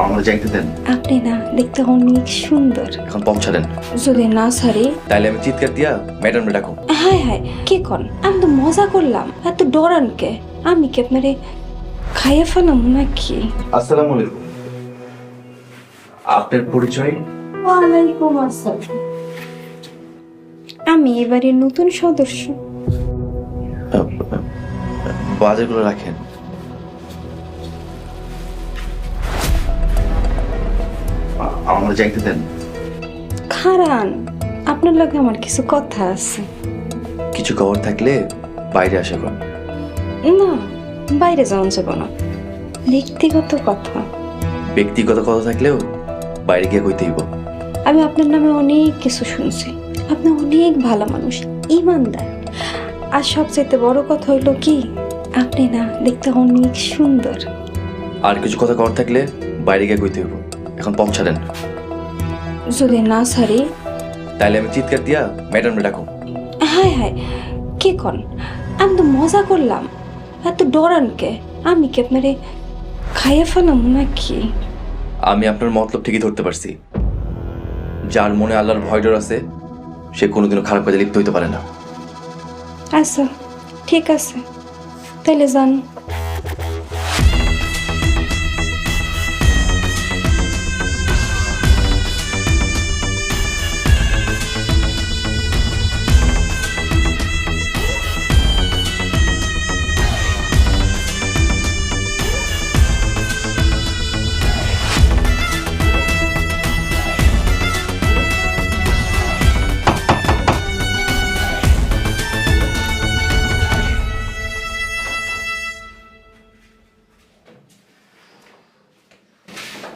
আমার যাইতে দেন। আপনি না দেখতে অনেক সুন্দর। এখন পৌঁছালেন। যদি না সারি তাইলে আমি চিৎকার দিয়া ম্যাডামরে ডাকো। হায় হায় কে কন? আমি তো মজা করলাম, এত ডরান কে? আমি কি আপনারে খাইয়ে ফেলাম নাকি? আসসালামু আলাইকুম। আপনার পরিচয়? ওয়ালাইকুম আসসালাম। আমি এবারে নতুন সদস্য। বাজারগুলো রাখেন। আমার যাইতে দেন। খারান, আপনার লগে আমার কিছু কথা আছে। কিছু খবর থাকলে বাইরে আসা কর। না, বাইরে যাওয়া যাবে না, ব্যক্তিগত কথা। ব্যক্তিগত কথা থাকলেও বাইরে গিয়ে কইতে হইব। আমি আপনার নামে অনেক কিছু শুনছি, আপনি অনেক ভালো মানুষ, ইমানদার। আর সবচেয়ে বড় কথা হইলো কি, আপনি না দেখতে অনেক সুন্দর। আর কিছু কথা কর থাকলে বাইরে গিয়ে কইতে হইব। এখন পৌঁছালেন। যদি না সারি তাইলে আমি চিৎকার দিয়া ম্যাডামরে ডাকো। হায় হায় কে কন? আমি তো মজা করলাম, এত ডরান কে? আমি কি আপনারে খাইয়ে ফেলাম নাকি? আমি আপনার মতলব ঠিকই ধরতে পারছি। যার মনে আল্লাহর ভয় ডর আছে সে কোনোদিনও খারাপ কাজে লিপ্ত হইতে পারে না। আচ্ছা ঠিক আছে, তাইলে যান।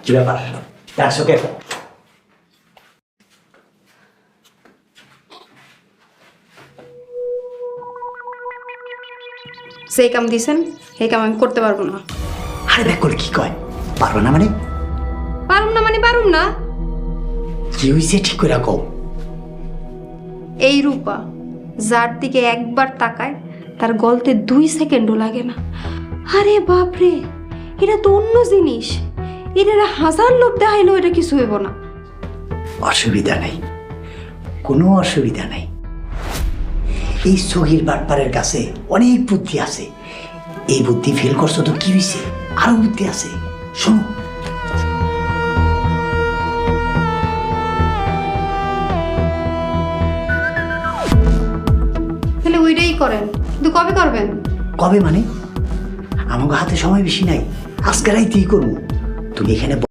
কি ব্যাপার, ডাকছো কে? সেই কাম দিছেন সেই কাম আমি করতে পারবো না। আরে ব্যাক করে কি কয়? পারবো না মানে? পারুম না মানে পারুম না। কি হয়েছে ঠিক করে কও। এই রূপা যার দিকে একবার তাকায় তার গলতে 2 সেকেন্ডও লাগে না। আরে বাপরে, এটা তো অন্য জিনিস। এটা 1000 লোক দেখাইলো এটা কিছু হইব না। অসুবিধা নেই, কোনো অসুবিধা নেই। এই সহির বাটপারের কাছে অনেক বুদ্ধি আছে। এই বুদ্ধি ফেল করছো তো কি হয়েছে, আরো বুদ্ধি আছে, শোনো। তাহলে ওইটাই করেন, কিন্তু কবে করবেন? কবে মানে? আমাকে হাতে সময় বেশি নাই, আজকে রাইতেই করবো। তুমি এখানে